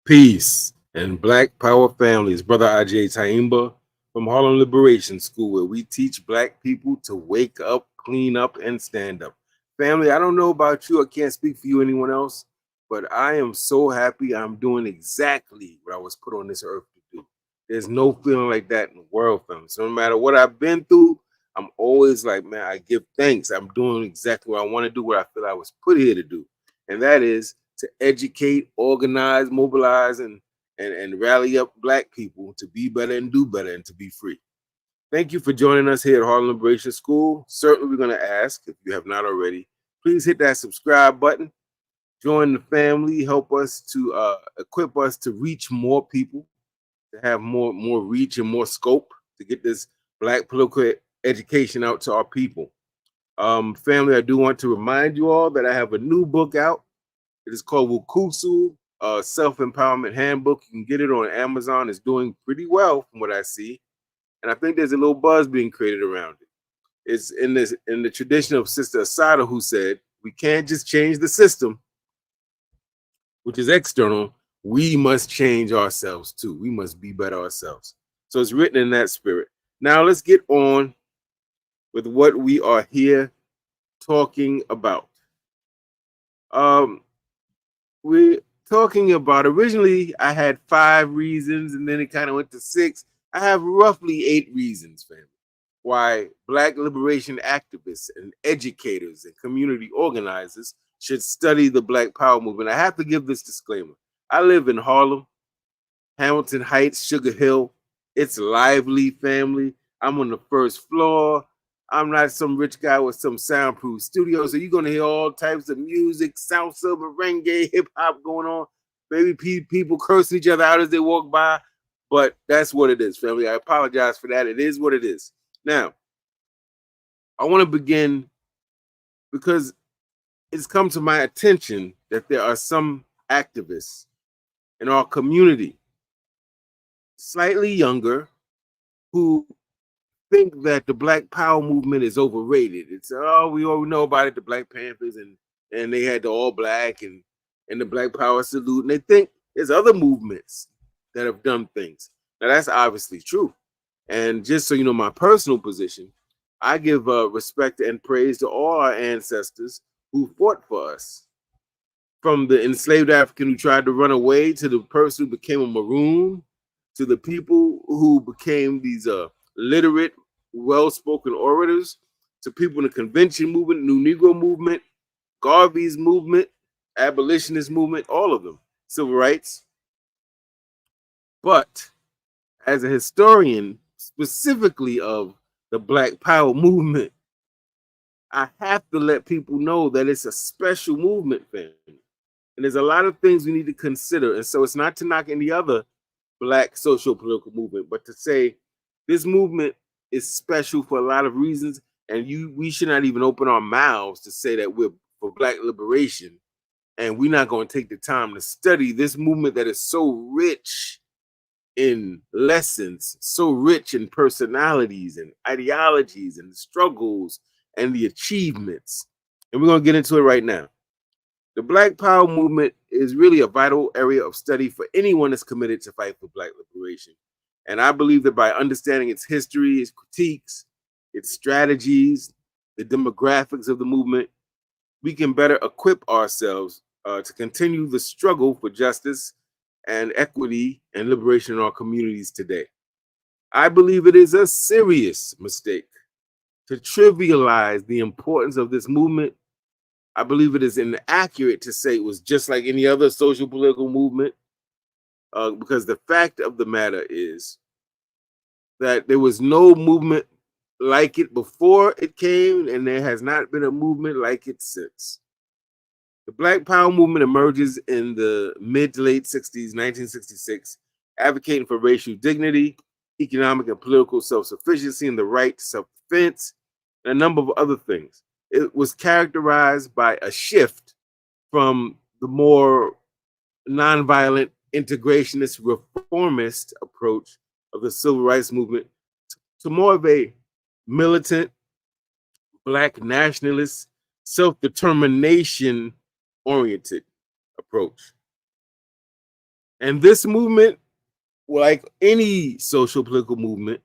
Peace and Black Power families. Brother Agyei Tyehimba from Harlem Liberation School, where we teach Black people to wake up, clean up, and stand up. Family, I don't know about you. I can't speak for you, anyone else, but I am so happy I'm doing exactly what I was put on this earth to do. There's no feeling like that in the world, family. So no matter what I've been through, I'm always like, man, I give thanks. I'm doing exactly what I want to do, what I feel I was put here to do. And that is to educate, organize, mobilize, and rally up Black people to be better and do better and to be free. Thank you for joining us here at Harlem Liberation School. Certainly, we're going to ask, if you have not already, please hit that subscribe button, join the family, help us to equip us to reach more people, to have more reach and more scope to get this Black political education out to our people. Family, I do want to remind you all that I have a new book out. It is called Wukusu, Self-Empowerment Handbook. You can get it on Amazon. It's doing pretty well from what I see. And I think there's a little buzz being created around it. It's in the tradition of Sister Asada, who said, we can't just change the system, which is external. We must change ourselves too. We must be better ourselves. So it's written in that spirit. Now let's get on with what we are here talking about. We're talking about, originally I had 5 reasons and then it kind of went to 6. I have roughly 8 reasons, family, why Black liberation activists and educators and community organizers should study the Black Power movement. I have to give this disclaimer. I live in Harlem, Hamilton Heights, Sugar Hill. It's lively, family. I'm on the first floor. I'm not some rich guy with some soundproof studio, so you're gonna hear all types of music, salsa, merengue, hip hop going on. Maybe people cursing each other out as they walk by, but that's what it is, family. I apologize for that. It is what it is. Now, I want to begin because it's come to my attention that there are some activists in our community, slightly younger, who think that the Black Power movement is overrated. It's we all know about it, the Black Panthers, and they had the all black and the Black Power salute, and they think there's other movements that have done things. Now that's obviously true. And just so you know my personal position, I give respect and praise to all our ancestors who fought for us. From the enslaved African who tried to run away, to the person who became a maroon, to the people who became these literate, well-spoken orators, to people in the convention movement, New Negro movement, Garvey's movement, abolitionist movement, all of them, civil rights. But as a historian, specifically of the Black Power movement, I have to let people know that it's a special movement, family. And there's a lot of things we need to consider. And so it's not to knock any other Black social political movement, but to say this movement is special for a lot of reasons. And we should not even open our mouths to say that we're for Black liberation. And we're not going to take the time to study this movement that is so rich in lessons, so rich in personalities and ideologies and struggles and the achievements. And we're going to get into it right now. The Black Power movement is really a vital area of study for anyone that's committed to fight for Black liberation. And I believe that by understanding its history, its critiques, its strategies, the demographics of the movement, we can better equip ourselves to continue the struggle for justice and equity and liberation in our communities today. I believe it is a serious mistake to trivialize the importance of this movement. I believe it is inaccurate to say it was just like any other social political movement, because the fact of the matter is that there was no movement like it before it came, and there has not been a movement like it since. The Black Power movement emerges in the mid to late 60s, 1966, advocating for racial dignity, economic and political self-sufficiency, and the right to self-defense, and a number of other things. It was characterized by a shift from the more nonviolent, integrationist, reformist approach of the civil rights movement to more of a militant, Black nationalist, self-determination oriented approach. And this movement, like any social political movement,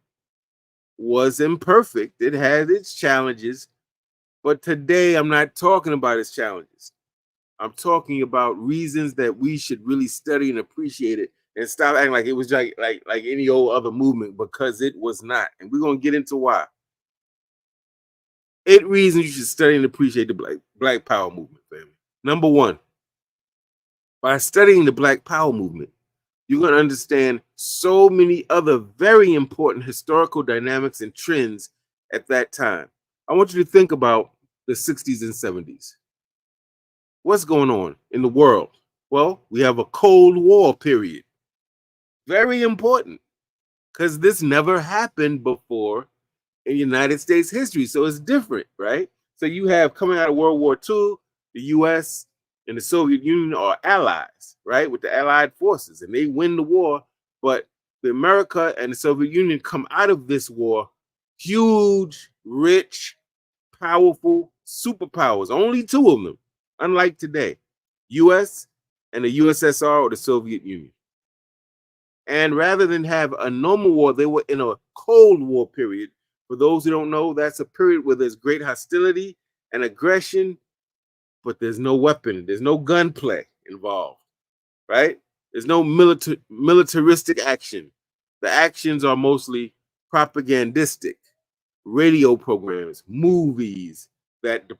was imperfect. It had its challenges, but today I'm not talking about its challenges. I'm talking about reasons that we should really study and appreciate it and stop acting like it was like any old other movement, because it was not. And we're gonna get into why. 8 reasons you should study and appreciate the Black Power movement, family. Number 1, by studying the Black Power movement, you're going to understand so many other very important historical dynamics and trends at that time. I want you to think about the 60s and 70s. What's going on in the world? Well, we have a Cold War period. Very important, because this never happened before in United States history. So it's different, right? So you have, coming out of World War II, the US and the Soviet Union are allies, right? With the Allied forces, and they win the war. But the America and the Soviet Union come out of this war huge, rich, powerful superpowers. Only 2 of them, unlike today, US and the USSR or the Soviet Union. And rather than have a normal war, they were in a Cold War period. For those who don't know, that's a period where there's great hostility and aggression, but there's no weapon, there's no gunplay involved, right? There's no militaristic action. The actions are mostly propagandistic, radio programs, movies that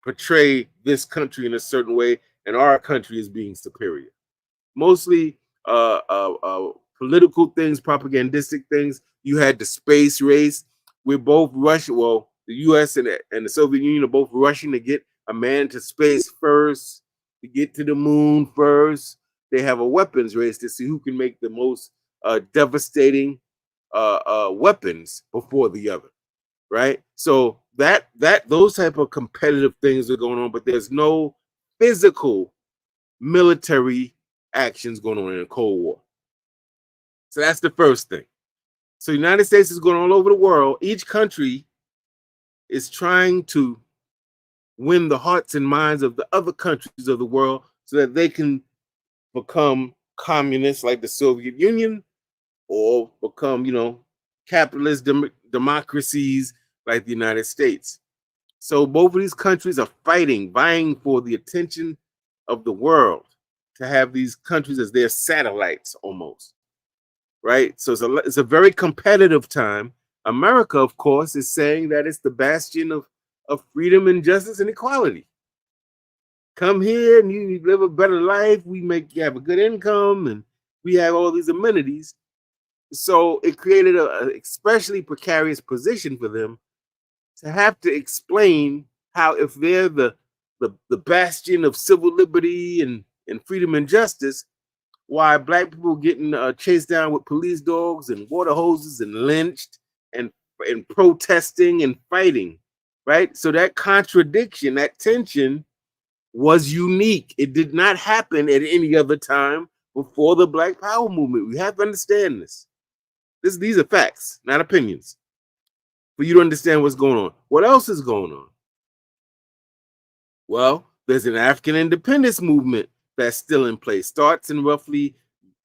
portray this country in a certain way and our country as being superior. Mostly political things, propagandistic things. You had the space race. We're both rushing. Well, the U.S. and the Soviet Union are both rushing to get a man to space first, to get to the moon first. They have a weapons race to see who can make the most devastating weapons before the other, right? So that those type of competitive things are going on, but there's no physical military actions going on in the Cold War. So that's the first thing. So the United States is going all over the world. Each country is trying to win the hearts and minds of the other countries of the world so that they can become communists like the Soviet Union, or become, capitalist democracies like the United States. So both of these countries are vying for the attention of the world, to have these countries as their satellites almost, right? So it's a very competitive time. America, of course, is saying that it's the bastion of freedom and justice and equality. Come here and you live a better life. You have a good income, and we have all these amenities. So it created a especially precarious position for them to have to explain how, if they're the bastion of civil liberty and freedom and justice, why Black people getting chased down with police dogs and water hoses and lynched and protesting and fighting, right? So that contradiction, that tension, was unique. It did not happen at any other time before the Black Power movement. We have to understand this. These are facts, not opinions, for you to understand what's going on. What else is going on? Well, there's an African independence movement that's still in place. Starts in roughly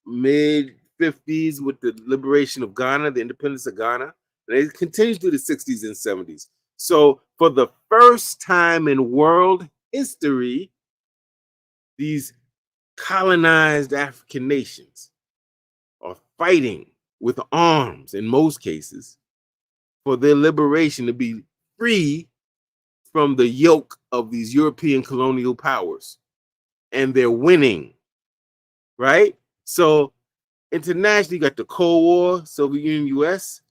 mid 50s with the liberation of Ghana, the independence of Ghana, and it continues through the 60s and 70s. So for the first time in world history, these colonized African nations are fighting with arms, in most cases, for their liberation, to be free from the yoke of these European colonial powers. And they're winning, right? So internationally, you got the Cold War, Soviet Union, US.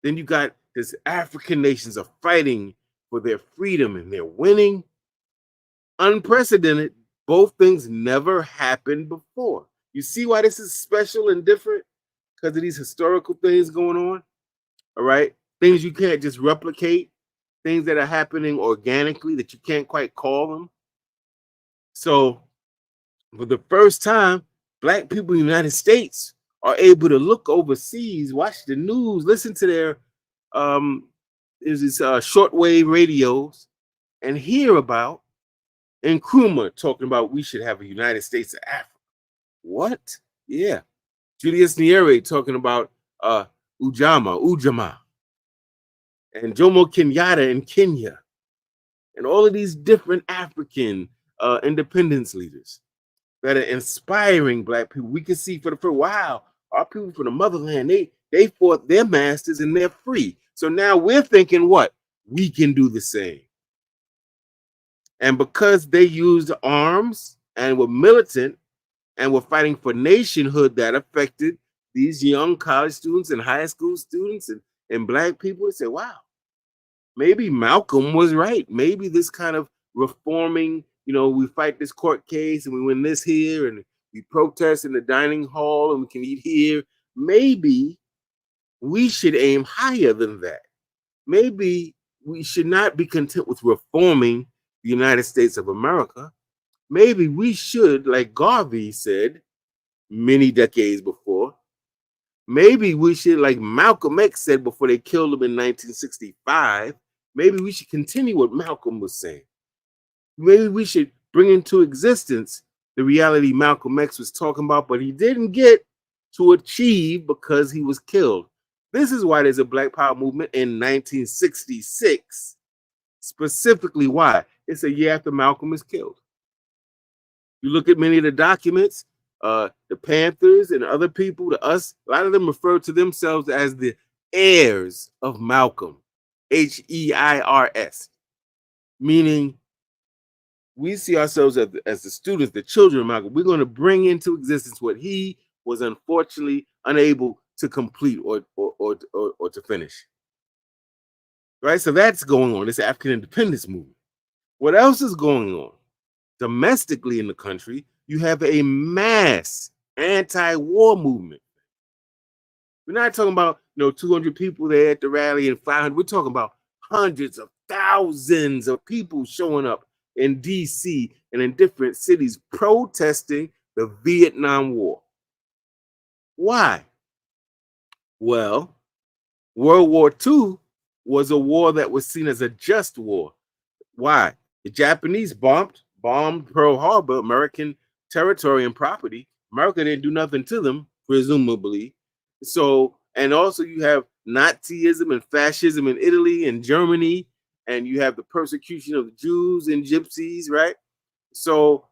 Then you got this African nations are fighting for their freedom, and they're winning. Unprecedented. Both things never happened before. You see why this is special and different? Because of these historical things going on, all right? Things you can't just replicate, things that are happening organically that you can't quite call them. So for the first time, Black people in the United States are able to look overseas, watch the news, listen to their shortwave radios, and hear about Nkrumah talking about we should have a United States of Africa. What? Yeah. Julius Nyerere talking about Ujamaa, and Jomo Kenyatta in Kenya, and all of these different African independence leaders that are inspiring Black people. We can see for the first, wow, our people from the motherland, they fought their masters and they're free. So now we're thinking what? We can do the same. And because they used arms and were militant and were fighting for nationhood, that affected these young college students and high school students and Black people, they say, wow, maybe Malcolm was right. Maybe this kind of reforming, we fight this court case and we win this here and we protest in the dining hall and we can eat here. Maybe we should aim higher than that. Maybe we should not be content with reforming the United States of America. Maybe we should, like Garvey said many decades before, maybe we should, like Malcolm X said before they killed him in 1965, maybe we should continue what Malcolm was saying. Maybe we should bring into existence the reality Malcolm X was talking about, but he didn't get to achieve because he was killed. This is why there's a Black Power movement in 1966. Specifically why? It's a year after Malcolm is killed. You look at many of the documents, the Panthers and other people, a lot of them refer to themselves as the heirs of Malcolm, Heirs, meaning we see ourselves as the students, the children of Malcolm. We're going to bring into existence what he was unfortunately unable to complete or to finish. Right? So that's going on, this African independence movement. What else is going on? Domestically in the country, you have a mass anti-war movement. We're not talking about 200 people there at the rally and 500. We're talking about hundreds of thousands of people showing up in DC and in different cities protesting the Vietnam War. Why? Well, World War II was a war that was seen as a just war. Why? The Japanese bombed Pearl Harbor, American territory and property. America didn't do nothing to them, presumably. So, and also you have Nazism and fascism in Italy and Germany, and you have the persecution of the Jews and Gypsies, right? So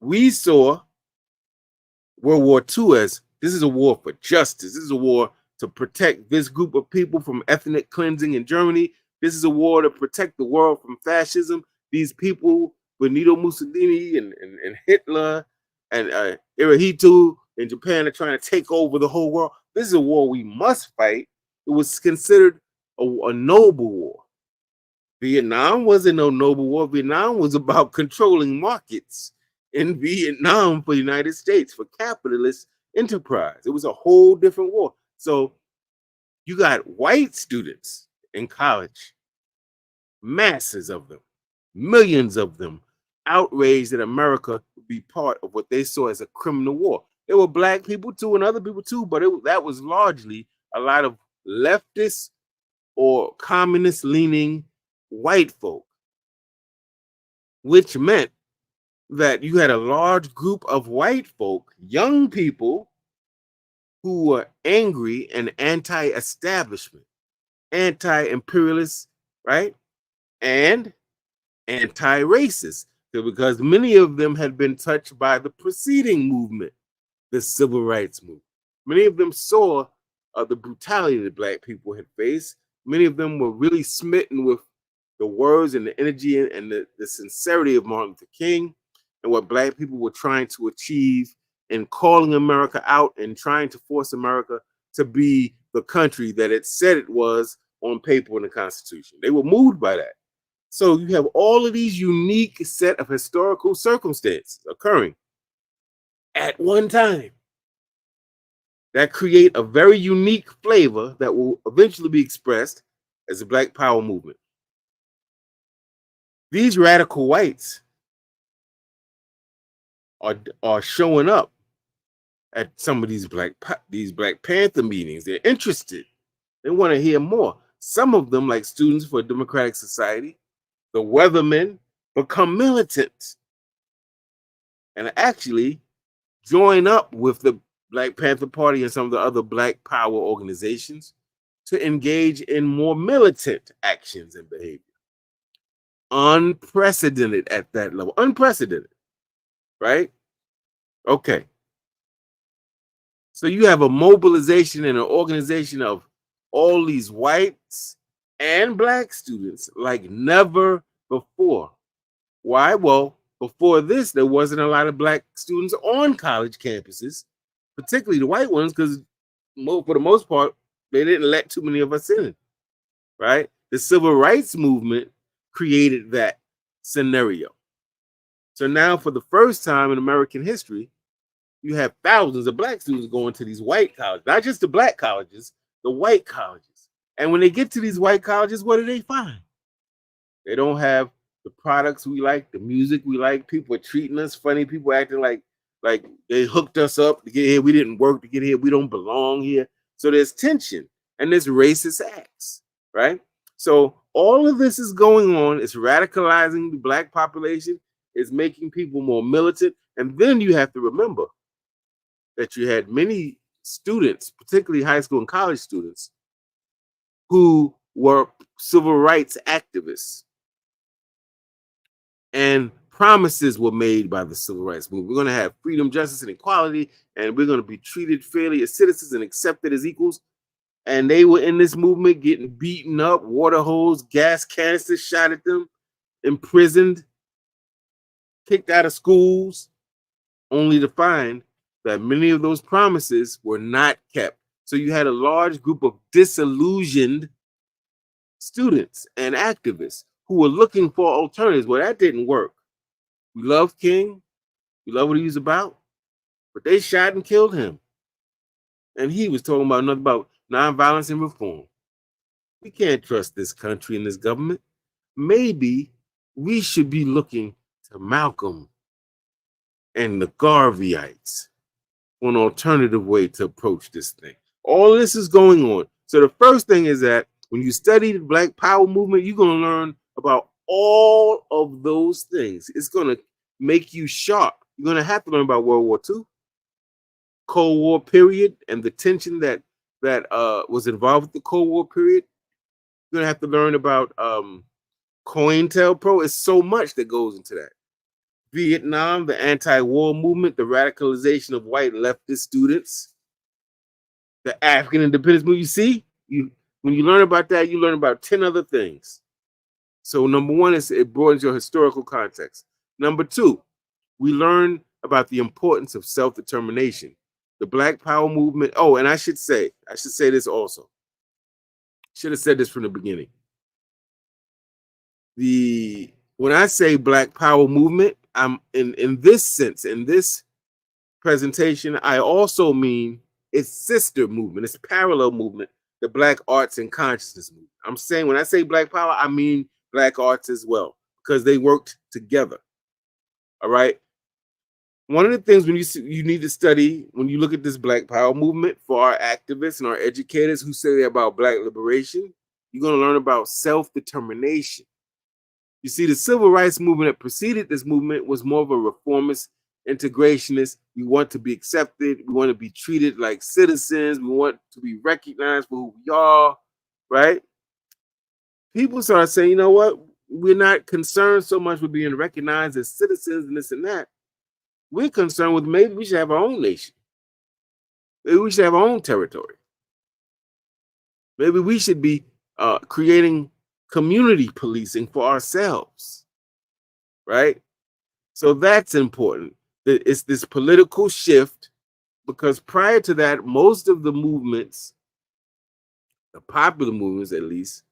we saw World War II as this is a war for justice. This is a war to protect this group of people from ethnic cleansing in Germany. This is a war to protect the world from fascism. These people, Benito Mussolini and Hitler and Hirohito in Japan, are trying to take over the whole world. This is a war we must fight. It was considered a noble war. Vietnam wasn't no noble war. Vietnam was about controlling markets in Vietnam for the United States, for capitalist enterprise. It was a whole different war. So you got white students in college, masses of them, millions of them, outraged that America would be part of what they saw as a criminal war. There were Black people too and other people too, but that was largely a lot of leftist or communist-leaning white folk, which meant that you had a large group of white folk, young people, who were angry and anti-establishment, anti-imperialist, right? And anti-racist, because many of them had been touched by the preceding movement, the civil rights movement. Many of them saw the brutality that Black people had faced. Many of them were really smitten with the words and the energy and the sincerity of Martin Luther King and what Black people were trying to achieve in calling America out and trying to force America to be the country that it said it was on paper in the Constitution. They were moved by that. So you have all of these unique set of historical circumstances occurring at one time that create a very unique flavor that will eventually be expressed as the Black Power movement. These radical whites are showing up at some of these Black Panther meetings. They're interested. They want to hear more. Some of them, like Students for a Democratic Society, the Weathermen, become militant and actually join up with the Black Panther Party and some of the other Black Power organizations to engage in more militant actions and behavior. Unprecedented at that level. Unprecedented, right? Okay. So you have a mobilization and an organization of all these whites and Black students like never before. Why? Well, before this, there wasn't a lot of Black students on college campuses, particularly the white ones, because for the most part, they didn't let too many of us in, right? The civil rights movement created that scenario. So now, for the first time in American history, you have thousands of Black students going to these white colleges, not just the Black colleges, the white colleges. And when they get to these white colleges, what do they find? They don't have the products we like, the music we like. People are treating us funny. People acting like they hooked us up to get here. We didn't work to get here. We don't belong here. So there's tension and there's racist acts, right? So all of this is going on. It's radicalizing the Black population. It's making people more militant. And then you have to remember that you had many students, particularly high school and college students, who were civil rights activists. And promises were made by the civil rights movement. We're going to have freedom, justice, and equality, and we're going to be treated fairly as citizens and accepted as equals. And they were in this movement getting beaten up, water hose, gas canisters shot at them, imprisoned, kicked out of schools, only to find that many of those promises were not kept. So you had a large group of disillusioned students and activists who were looking for alternatives. Well, that didn't work. We love King. We love what he was about. But they shot and killed him. And he was talking about nothing about nonviolence and reform. We can't trust this country and this government. Maybe we should be looking to Malcolm and the Garveyites for an alternative way to approach this thing. All this is going on. So the first thing is that when you study the Black Power movement, you're going to learn about all of those things. It's going to make you sharp. You're going to have to learn about World War II, Cold War period, and the tension that was involved with the Cold War period. You're going to have to learn about COINTELPRO. It's so much that goes into that. Vietnam, the anti-war movement, the radicalization of white leftist students, the African independence movement. You see, when you learn about that, you learn about 10 other things. So number one is it broadens your historical context. Number two, we learn about the importance of self-determination. The Black Power movement. Oh, and I should say this also. Should have said this from the beginning. When I say Black Power movement, I'm in this sense, in this presentation, I also mean its sister movement, its parallel movement, the Black Arts and Consciousness movement. I'm saying when I say Black Power, I mean Black arts as well, because they worked together. All right. One of the things when you need to study when you look at this Black Power movement for our activists and our educators who say about Black liberation, you're going to learn about self-determination. You see, the civil rights movement that preceded this movement was more of a reformist, integrationist. We want to be accepted. We want to be treated like citizens. We want to be recognized for who we are, right? People start saying, you know what? We're not concerned so much with being recognized as citizens and this and that. We're concerned with maybe we should have our own nation. Maybe we should have our own territory. Maybe we should be creating community policing for ourselves, right? So that's important. It's this political shift, because prior to that, most of the movements, the popular movements at least,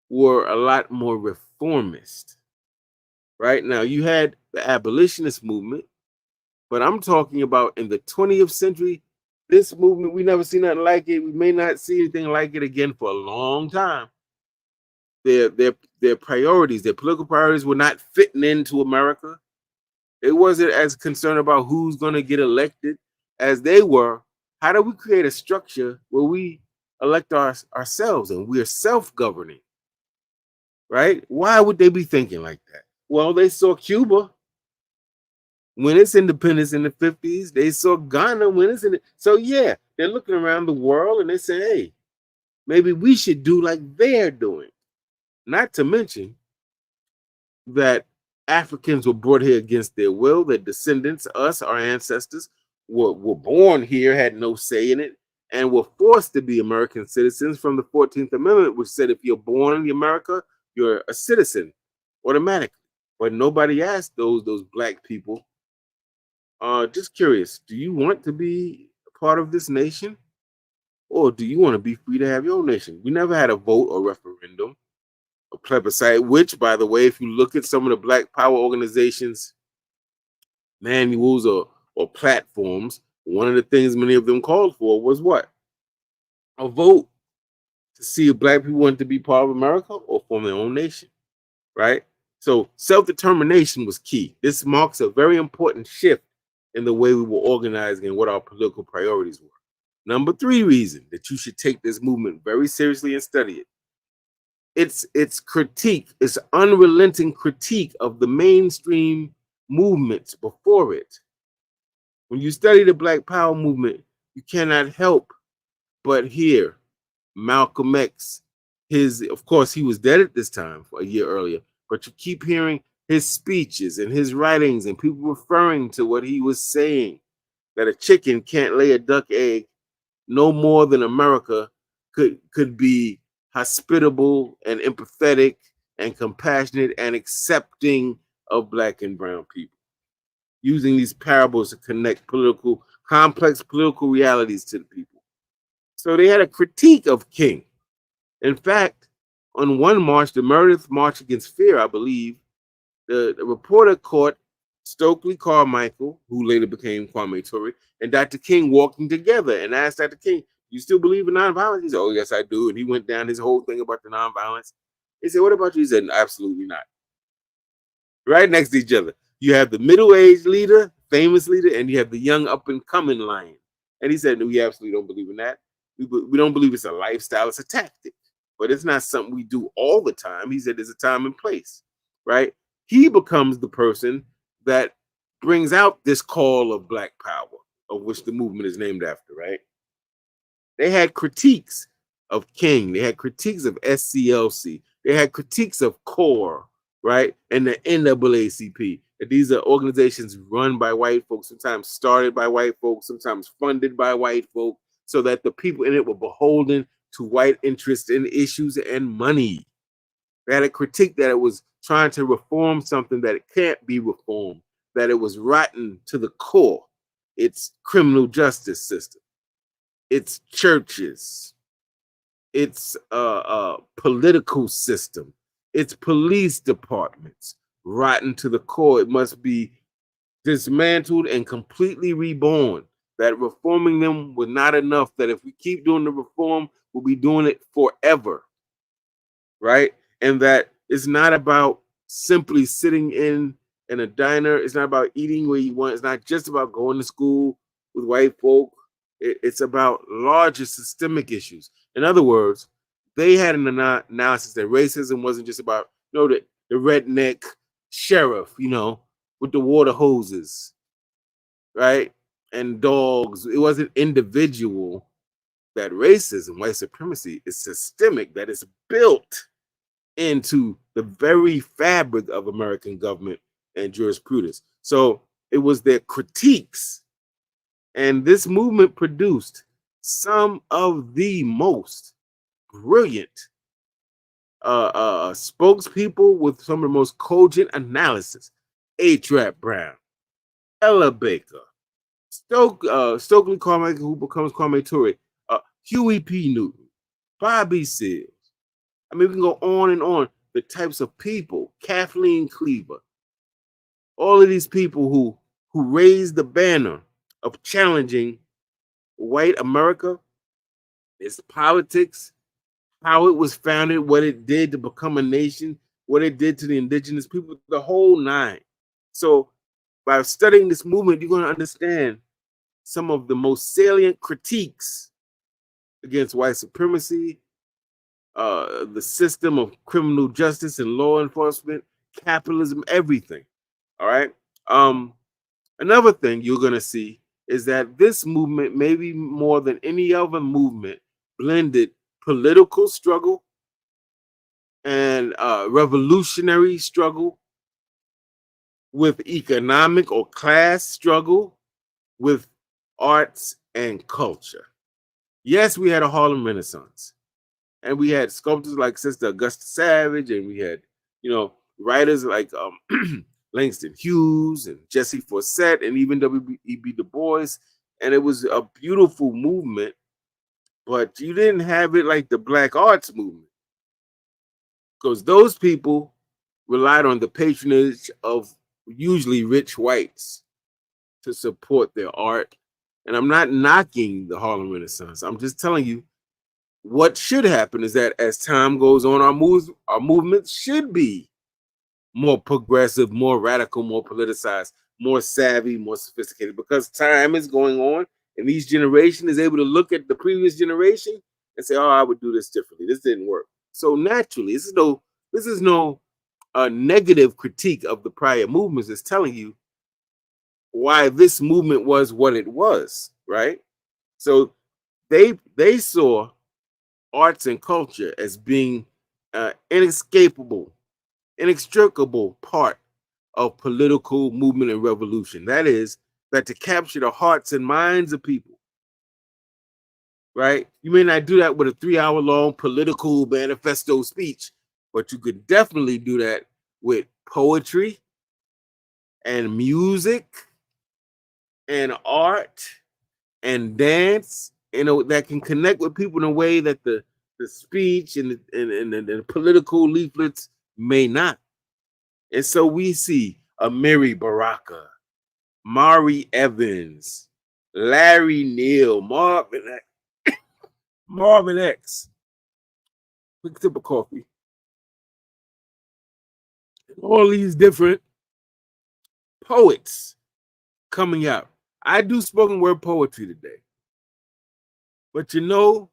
were a lot more reformist, right? Now, you had the abolitionist movement, but I'm talking about in the 20th century, this movement, we never seen nothing like it. We may not see anything like it again for a long time. Their priorities, their political priorities were not fitting into America. It wasn't as concerned about who's going to get elected as they were. How do we create a structure where we elect ourselves and we're self-governing, right? Why would they be thinking like that? Well, they saw Cuba. win its independence in the 50s. They saw Ghana win its independence. So yeah, they're looking around the world and they say, hey, maybe we should do like they're doing. Not to mention that Africans were brought here against their will. Their descendants, us, our ancestors, were born here, had no say in it, and were forced to be American citizens from the 14th Amendment, which said if you're born in America, you're a citizen automatically. But nobody asked those black people, just curious, do you want to be a part of this nation? Or do you want to be free to have your own nation? We never had a vote or referendum, a plebiscite, which, by the way, if you look at some of the Black Power organizations' manuals or platforms, one of the things many of them called for was what? A vote to see if black people wanted to be part of America or form their own nation, right? So self-determination was key. This marks a very important shift in the way we were organizing and what our political priorities were. Number three reason that you should take this movement very seriously and study it. It's critique, it's unrelenting critique of the mainstream movements before it. When you study the Black Power movement, you cannot help but hear Malcolm X. Of course, he was dead at this time, a year earlier, but you keep hearing his speeches and his writings and people referring to what he was saying, that a chicken can't lay a duck egg no more than America could be hospitable and empathetic and compassionate and accepting of black and brown people, using these parables to connect complex political realities to the people. So they had a critique of King. In fact, on one march, the Meredith March Against Fear, I believe, the reporter caught Stokely Carmichael, who later became Kwame Ture, and Dr. King walking together and asked Dr. King, you still believe in nonviolence? He said, oh, yes, I do. And he went down his whole thing about the nonviolence. He said, what about you? He said, absolutely not. Right next to each other. You have the middle-aged leader, famous leader, and you have the young up-and-coming lion. And he said, no, we absolutely don't believe in that. We don't believe it's a lifestyle, it's a tactic. But it's not something we do all the time. He said there's a time and place, right? He becomes the person that brings out this call of black power, of which the movement is named after, right? They had critiques of King. They had critiques of SCLC. They had critiques of CORE, right? And the NAACP. These are organizations run by white folks, sometimes started by white folks, sometimes funded by white folk, so that the people in it were beholden to white interests in issues and money. They had a critique that it was trying to reform something that it can't be reformed, that it was rotten to the core. Its criminal justice system, its churches, its political system, its police departments, rotten to the core. It must be dismantled and completely reborn. That reforming them was not enough, that if we keep doing the reform, we'll be doing it forever, right? And that it's not about simply sitting in a diner. It's not about eating where you want. It's not just about going to school with white folk. It's about larger systemic issues. In other words, they had an analysis that racism wasn't just about, the redneck sheriff, with the water hoses, right? And dogs. It wasn't individual. That racism, white supremacy, is systemic, that is built into the very fabric of American government and jurisprudence. So it was their critiques. And this movement produced some of the most brilliant spokespeople with some of the most cogent analysis. A. Brown, Ella Baker, Stokely Carmichael, who becomes Kwame Ture, Huey P. Newton, Bobby Seals. I mean, we can go on and on. The types of people, Kathleen Cleaver, all of these people who raised the banner of challenging white America, its politics, how it was founded, what it did to become a nation, what it did to the indigenous people, the whole nine. So by studying this movement, you're going to understand some of the most salient critiques against white supremacy, the system of criminal justice and law enforcement, capitalism, everything. All right. Another thing you're going to see is that this movement, maybe more than any other movement, blended political struggle and revolutionary struggle with economic or class struggle, with arts and culture. Yes, we had a Harlem Renaissance, and we had sculptors like Sister Augusta Savage, and we had, writers like Langston Hughes and Jesse Forsett, and even W.E.B. Du Bois, and it was a beautiful movement. But you didn't have it like the Black Arts movement, because those people relied on the patronage of usually rich whites to support their art. And I'm not knocking the Harlem Renaissance. I'm just telling you what should happen is that as time goes on, our movements should be more progressive, more radical, more politicized, more savvy, more sophisticated, because time is going on and each generation is able to look at the previous generation and say, oh, I would do this differently. This didn't work. So naturally, this is no negative critique of the prior movements. It's telling you why this movement was what it was, right? So they saw arts and culture as being inextricable part of political movement and revolution. That is, that to capture the hearts and minds of people, right? You may not do that with a 3-hour long political manifesto speech, but you could definitely do that with poetry and music and art and dance, that can connect with people in a way that the speech and the political leaflets may not. And so we see Amiri Baraka, Mari Evans, Larry Neal, Marvin X. Quick sip of coffee. All these different poets coming out. I do spoken word poetry today. But who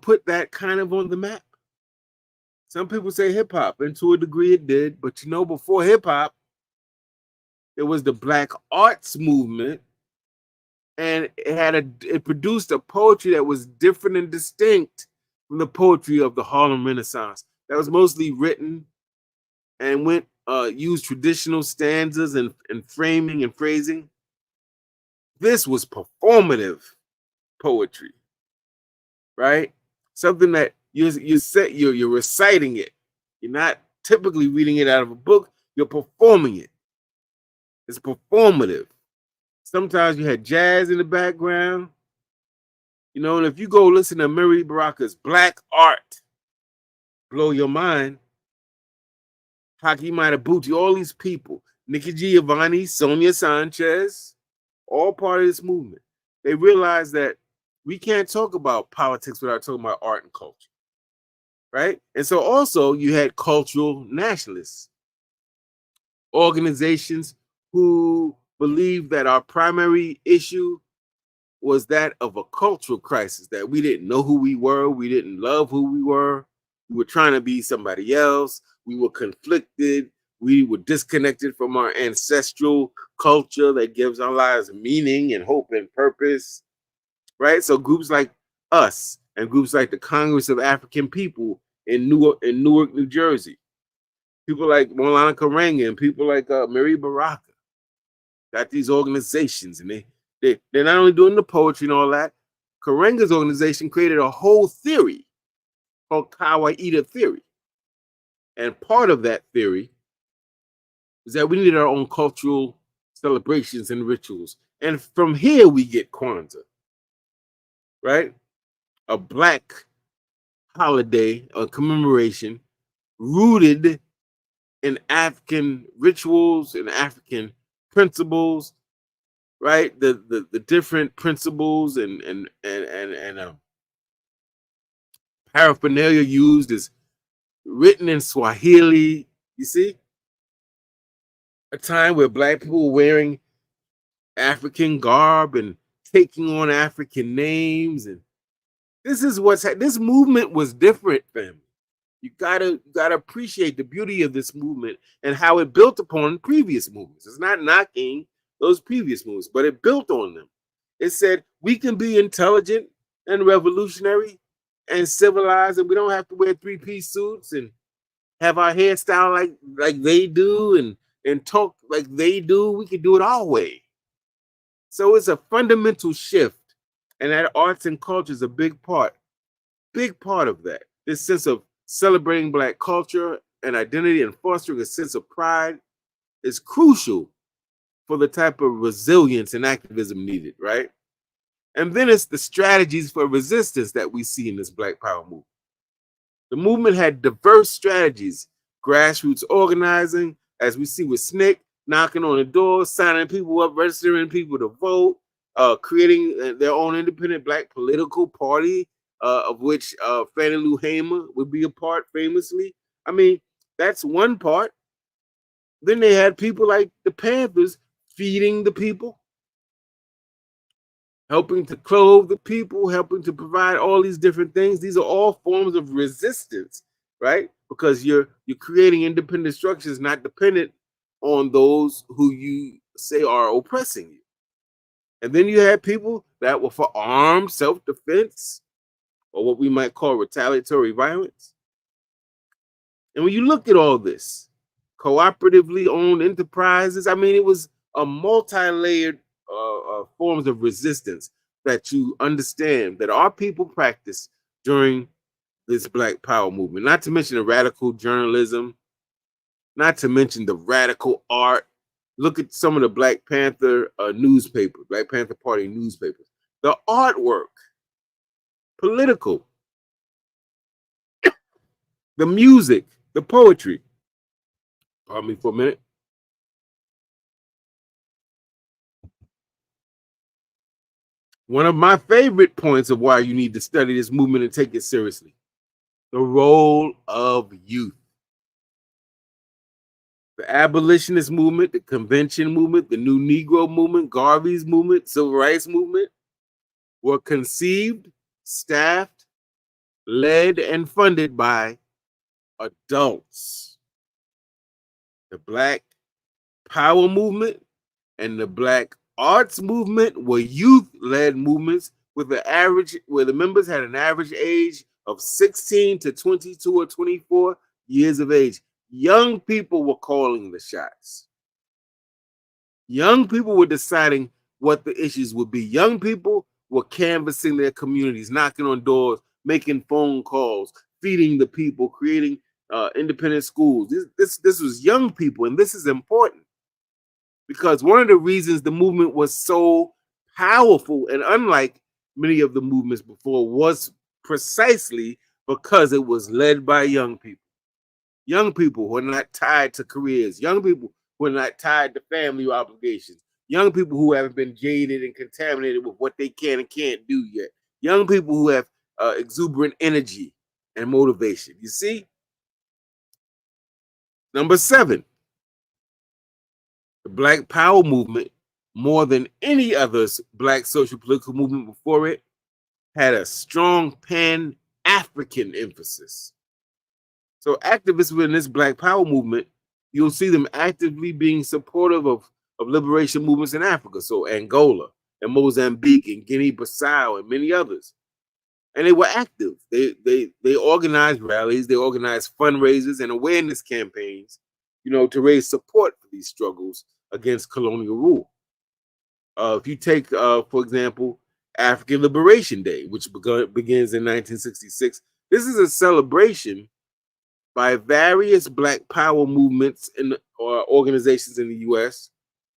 put that kind of on the map? Some people say hip hop, and to a degree it did. But before hip hop, there was the Black Arts movement, and it produced a poetry that was different and distinct from the poetry of the Harlem Renaissance. That was mostly written and used traditional stanzas and framing and phrasing. This was performative poetry, right? Something that you're reciting it. You're not typically reading it out of a book. You're performing it. It's performative. Sometimes you had jazz in the background, and if you go listen to Amiri Baraka's Black Art, blow your mind. Haki Matabuchi, all these people, Nikki Giovanni, Sonia Sanchez, all part of this movement. They realized that we can't talk about politics without talking about art and culture, right? And so also you had cultural nationalists, organizations who believed that our primary issue was that of a cultural crisis, that we didn't know who we were, we didn't love who we were trying to be somebody else, we were conflicted, we were disconnected from our ancestral culture that gives our lives meaning and hope and purpose, right? So groups like us and groups like the Congress of African People in Newark, New Jersey, people like Maulana Karenga and people like Mary Baraka got these organizations, and they're not only doing the poetry and all that. Karenga's organization created a whole theory called Kawaida theory. And part of that theory is that we needed our own cultural celebrations and rituals. And from here we get Kwanzaa, right? A Black holiday, a commemoration rooted in African rituals and African principles, right? The different principles and paraphernalia used is written in Swahili. You see, a time where Black people were wearing African garb and taking on African names, and this movement was different, family. You gotta appreciate the beauty of this movement and how it built upon previous movements. It's not knocking those previous movements, but it built on them. It said we can be intelligent and revolutionary and civilized, and we don't have to wear three-piece suits and have our hairstyle like they do and talk like they do. We can do it our way. So it's a fundamental shift, and that arts and culture is a big part of that. This sense of celebrating Black culture and identity and fostering a sense of pride is crucial for the type of resilience and activism needed, right? And then it's the strategies for resistance that we see in this Black Power movement. The movement had diverse strategies, grassroots organizing, as we see with SNCC, knocking on the doors, signing people up, registering people to vote, creating their own independent Black political party, of which Fannie Lou Hamer would be a part famously. I mean, that's one part. Then they had people like the Panthers feeding the people, helping to clothe the people, helping to provide all these different things. These are all forms of resistance, right? Because you're creating independent structures not dependent on those who you say are oppressing you. And then you had people that were for armed self-defense, or what we might call retaliatory violence. And when you look at all this, cooperatively owned enterprises, I mean, it was a multi-layered forms of resistance that you understand that our people practiced during this Black Power movement, not to mention the radical journalism, not to mention the radical art. Look at some of the Black Panther newspapers, Black Panther Party newspapers. The artwork, political, the music, the poetry. Pardon me for a minute. One of my favorite points of why you need to study this movement and take it seriously, the role of youth. The abolitionist movement, the convention movement, the new Negro movement, Garvey's movement, civil rights movement were conceived, staffed, led, and funded by adults. The Black Power movement and the Black Arts movement were youth-led movements where the members had an average age of 16 to 22 or 24 years of age. Young people were calling the shots. Young people were deciding what the issues would be. Young people were canvassing their communities, knocking on doors, making phone calls, feeding the people, creating independent schools. This was young people, and this is important because one of the reasons the movement was so powerful and unlike many of the movements before was precisely because it was led by young people. Young people who are not tied to careers, young people who are not tied to family obligations, young people who haven't been jaded and contaminated with what they can and can't do yet, young people who have exuberant energy and motivation. You see? Number 7, the Black Power movement, more than any other Black social political movement before it, had a strong Pan-African emphasis. So activists within this Black Power movement, you'll see them actively being supportive of liberation movements in Africa. So Angola and Mozambique and Guinea-Bissau and many others. And they were active. They organized rallies, they organized fundraisers and awareness campaigns, to raise support for these struggles against colonial rule. If you take, for example, African Liberation Day, which begins in 1966, this is a celebration by various Black Power movements or organizations in the U.S.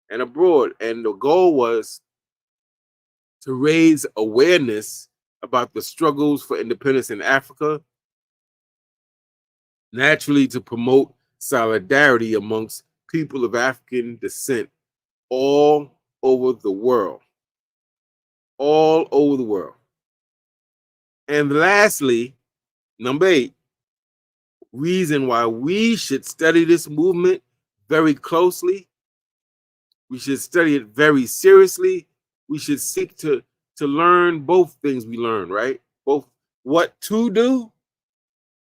and abroad. And the goal was to raise awareness about the struggles for independence in Africa, naturally to promote solidarity amongst people of African descent all over the world. All over the world. And lastly, number 8, reason why we should study this movement very closely. We should study it very seriously. We should seek to learn both things we learn, right? Both what to do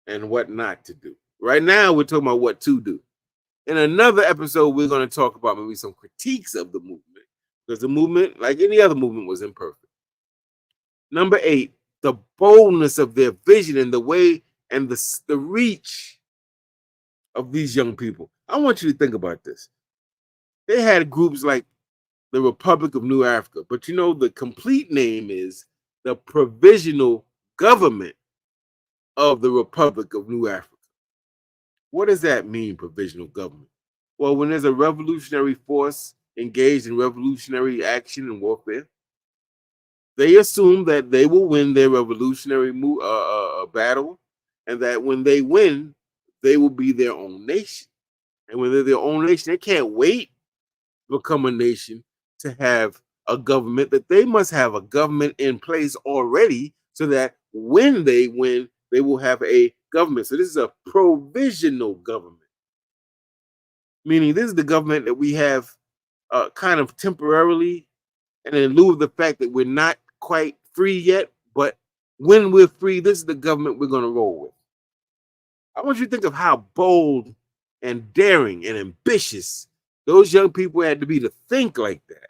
and what not to do. Right now, we're talking about what to do. In another episode, we're going to talk about maybe some critiques of the movement, because the movement, like any other movement, was imperfect. Number 8, the boldness of their vision and the way and the reach of these young people. I want you to think about this. They had groups like the Republic of New Africa, but you know the complete name is the Provisional Government of the Republic of New Africa. What does that mean, provisional government? Well, when there's a revolutionary force engaged in revolutionary action and warfare, they assume that they will win their revolutionary battle, and that when they win, they will be their own nation. And when they're their own nation, they can't wait to become a nation to have a government, that they must have a government in place already so that when they win, they will have a government. So this is a provisional government, meaning this is the government that we have kind of temporarily, and in lieu of the fact that we're not quite free yet, but when we're free, this is the government we're going to roll with. I want you to think of how bold and daring and ambitious those young people had to be to think like that.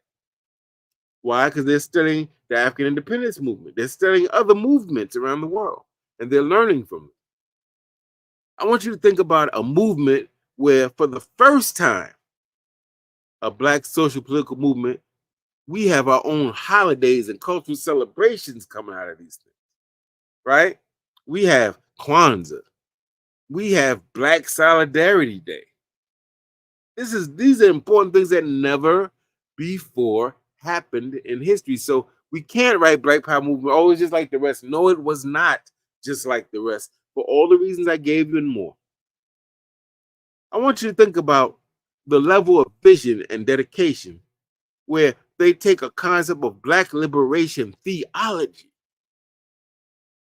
Why? Because they're studying the African independence movement. They're studying other movements around the world, and they're learning from it. I want you to think about a movement where, for the first time, a Black social political movement, we have our own holidays and cultural celebrations coming out of these things, right? We have Kwanzaa. We have Black Solidarity Day. These are important things that never before happened in history. So we can't write Black Power movement, oh, it's just like the rest. No, it was not just like the rest, for all the reasons I gave you and more. I want you to think about the level of vision and dedication where they take a concept of Black liberation theology.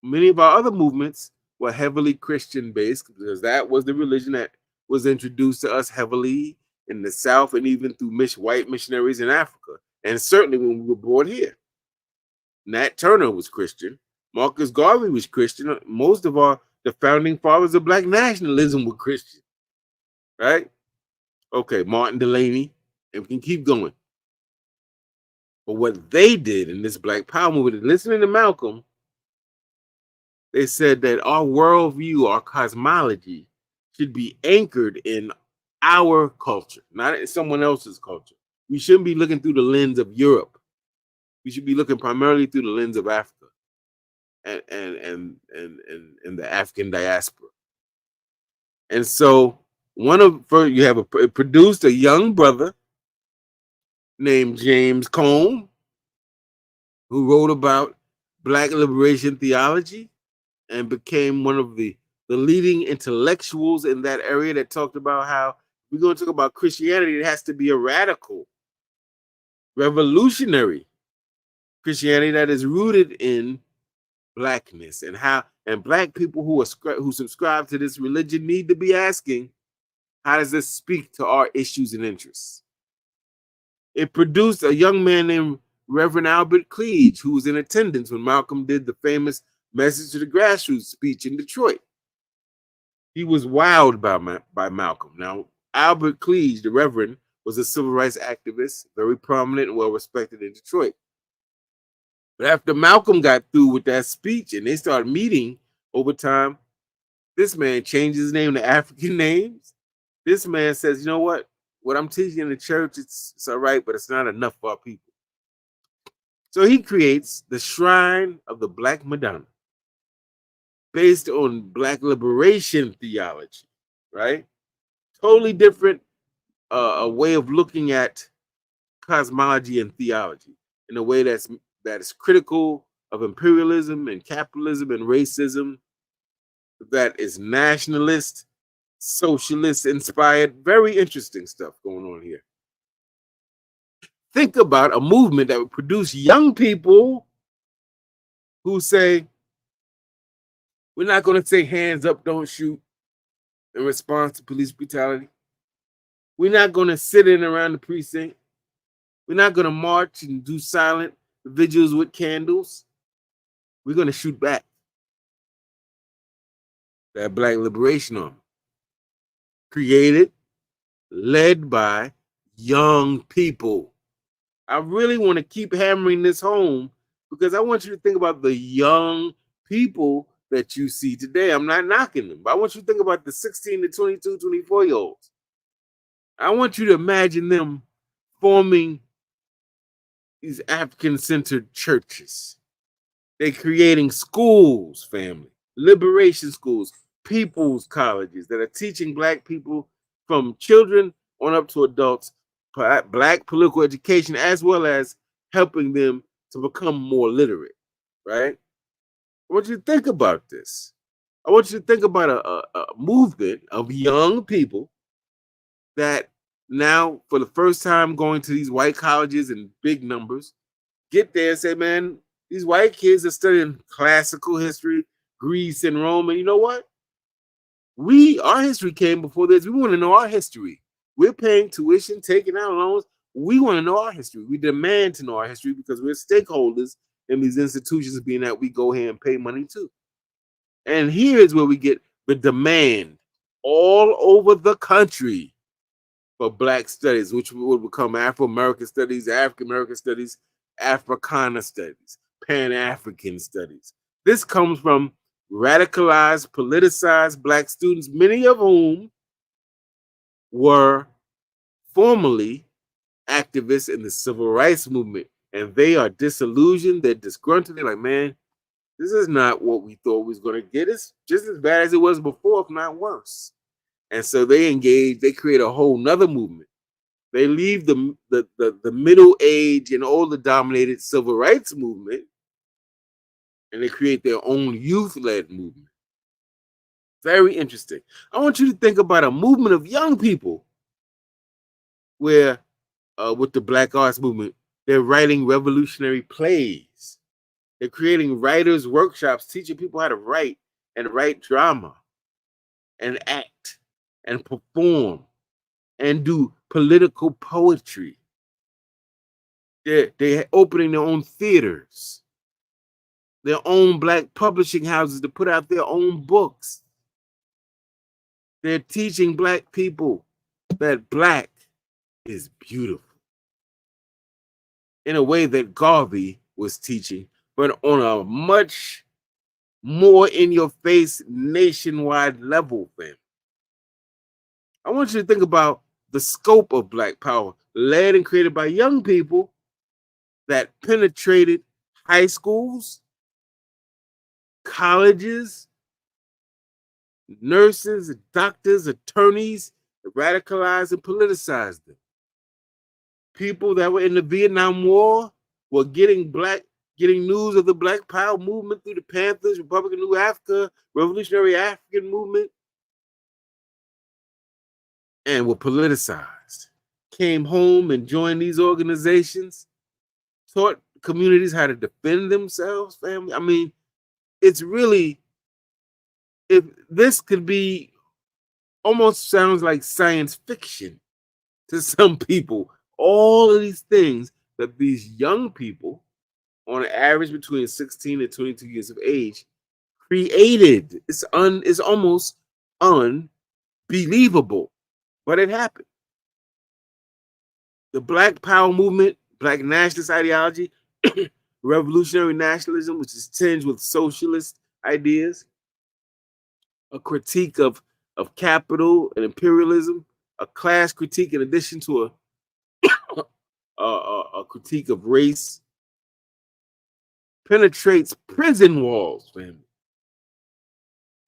Many of our other movements were heavily Christian based, because that was the religion that was introduced to us heavily in the South, and even through white missionaries in Africa, and certainly when we were brought here. Nat Turner was Christian. Marcus Garvey was Christian. Most of the founding fathers of Black nationalism were Christian, right? Okay, Martin Delany, and we can keep going. But what they did in this Black Power movement, listening to Malcolm, they said that our worldview, our cosmology, should be anchored in our culture, not in someone else's culture. We shouldn't be looking through the lens of Europe. We should be looking primarily through the lens of Africa and the African diaspora. And so it produced a young brother named James Cone, who wrote about Black liberation theology and became one of the leading intellectuals in that area, that talked about how we're going to talk about Christianity. It has to be a radical, revolutionary Christianity that is rooted in Blackness, and Black people who subscribe to this religion need to be asking, how does this speak to our issues and interests? It produced a young man named Reverend Albert Cleage, who was in attendance when Malcolm did the famous Message to the Grassroots speech in Detroit. He was wowed by Malcolm. Now, Albert Cleage, the Reverend, was a civil rights activist, very prominent and well respected in Detroit. But after Malcolm got through with that speech and they started meeting over time, this man changed his name to African names. This man says, you know what? What I'm teaching in the church, it's all right, but it's not enough for our people. So he creates the Shrine of the Black Madonna, based on Black liberation theology, right? Totally different a way of looking at cosmology and theology in a way that is critical of imperialism and capitalism and racism, that is nationalist, socialist inspired. Very interesting stuff going on here. Think about a movement that would produce young people who say, we're not going to say hands up, don't shoot in response to police brutality. We're not going to sit in around the precinct. We're not going to march and do silent vigils with candles. We're going to shoot back. that Black Liberation Army, created, led by young people. I really want to keep hammering this home because I want you to think about the young people that you see today. I'm not knocking them, but I want you to think about the 16 to 22, 24-year-olds. I want you to imagine them forming these African-centered churches. They're creating schools, family, liberation schools, people's colleges that are teaching Black people from children on up to adults, Black political education, as well as helping them to become more literate, right? I want you to think about this. I want you to think about a movement of young people that now, for the first time, going to these white colleges in big numbers, get there and say, man, these white kids are studying classical history, Greece and Rome. And you know what? Our history came before this. We want to know our history. We're paying tuition, taking out loans. We want to know our history. We demand to know our history because we're stakeholders in these institutions, being that we go here and pay money too. And here is where we get the demand all over the country for Black studies, which would become Afro-American studies, African-American studies, Africana studies, Pan-African studies. This comes from radicalized, politicized Black students, many of whom were formerly activists in the civil rights movement. And they are disillusioned, they're disgruntled, they're like, man, this is not what we thought we was going to get. It's just as bad as it was before, if not worse. And so they engage, they create a whole nother movement. They leave the middle age and older dominated civil rights movement, and they create their own youth-led movement. Very interesting. I want you to think about a movement of young people where, with the Black Arts movement, they're writing revolutionary plays. They're creating writers' workshops, teaching people how to write and write drama and act and perform and do political poetry. They're opening their own theaters, their own Black publishing houses to put out their own books. They're teaching Black people that Black is beautiful in a way that Garvey was teaching, but on a much more in-your-face nationwide level, fam. I want you to think about the scope of Black power, led and created by young people that penetrated high schools, colleges, nurses, doctors, attorneys, radicalized and politicized them. People that were in the Vietnam War were getting news of the Black Power movement through the Panthers, Republican New Africa, Revolutionary African movement, and were politicized. Came home and joined these organizations, taught communities how to defend themselves, family. I mean, it's really, if this could be, almost sounds like science fiction to some people. All of these things that these young people, on average between 16 and 22 years of age, created. It's almost unbelievable, but it happened. The Black Power movement, Black nationalist ideology, revolutionary nationalism, which is tinged with socialist ideas, a critique of capital and imperialism, a class critique in addition to a critique of race, penetrates prison walls, family.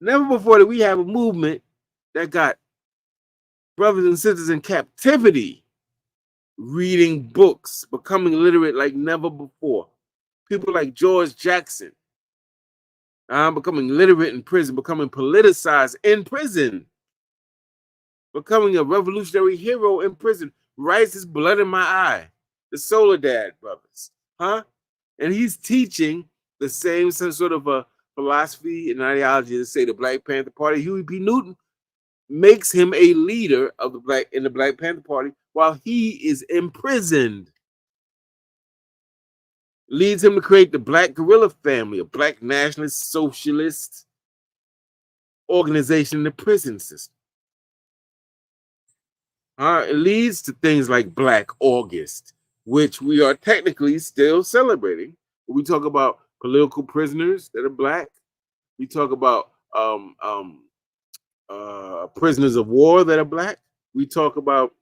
Never before did we have a movement that got brothers and sisters in captivity reading books, becoming literate like never before. People like George Jackson becoming literate in prison, becoming politicized in prison, becoming a revolutionary hero in prison. Writes his blood in my eye. The Soledad brothers, and he's teaching the same sort of a philosophy and ideology to say the Black Panther Party. Huey P. Newton makes him a leader of the Black Panther Party while he is imprisoned. Leads him to create the Black Guerrilla Family, a Black nationalist socialist organization in the prison system. It leads to things like Black August, which we are technically still celebrating. We talk about political prisoners that are Black. We talk about prisoners of war that are Black. We talk about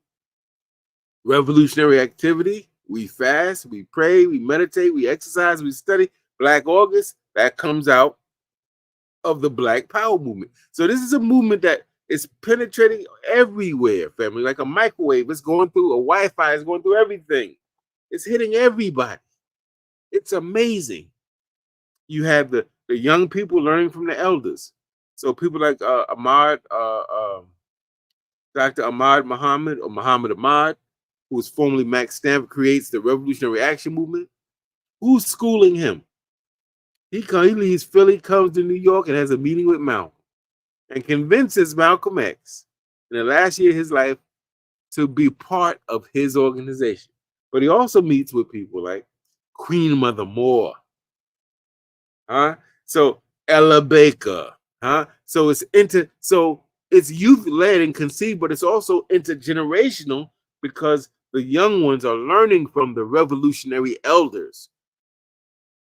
revolutionary activity. We fast, we pray, we meditate, we exercise, we study. Black August, that comes out of the Black Power movement. So this is a movement that is penetrating everywhere, family. Like a microwave, it's going through, a Wi-Fi is going through everything. It's hitting everybody. It's amazing. You have the young people learning from the elders. So people like Dr. Ahmad Muhammad, or Muhammad Ahmad, who was formerly Max Stanford, creates the Revolutionary Action Movement. Who's schooling him? He leaves Philly, comes to New York, and has a meeting with Malcolm, and convinces Malcolm X in the last year of his life to be part of his organization. But he also meets with people like Queen Mother Moore, So Ella Baker, So it's youth led and conceived, but it's also intergenerational because the young ones are learning from the revolutionary elders.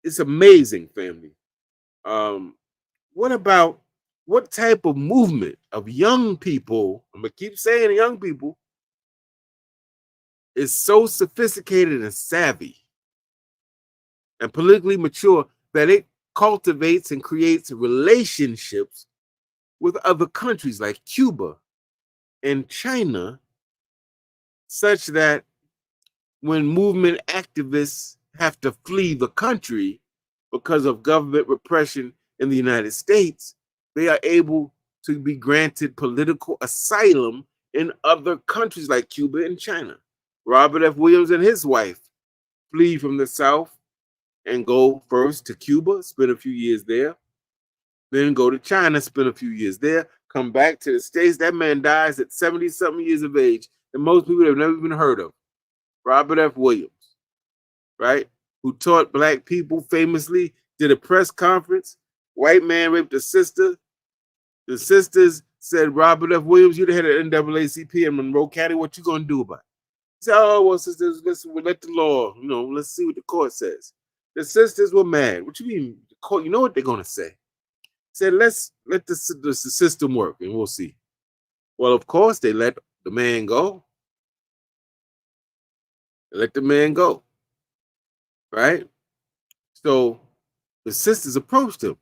It's amazing, family. What type of movement of young people, I'm gonna keep saying young people, is so sophisticated and savvy and politically mature that it cultivates and creates relationships with other countries like Cuba and China, such that when movement activists have to flee the country because of government repression in the United States, they are able to be granted political asylum in other countries like Cuba and China. Robert F. Williams and his wife flee from the South and go first to Cuba, spend a few years there, then go to China, spend a few years there, come back to the States. That man dies at 70-something years of age, and most people have never even heard of. Robert F. Williams, right? Who taught Black people famously, did a press conference. White man raped a sister. The sisters said, Robert F. Williams, you're the head of NAACP in Monroe County. What you going to do about it? He said, oh, well, sisters, we'll let the law, let's see what the court says. The sisters were mad. What you mean? The court, you know what they're going to say? Said, let's let the system work and we'll see. Well, of course, they let the man go. They let the man go, right? So the sisters approached him.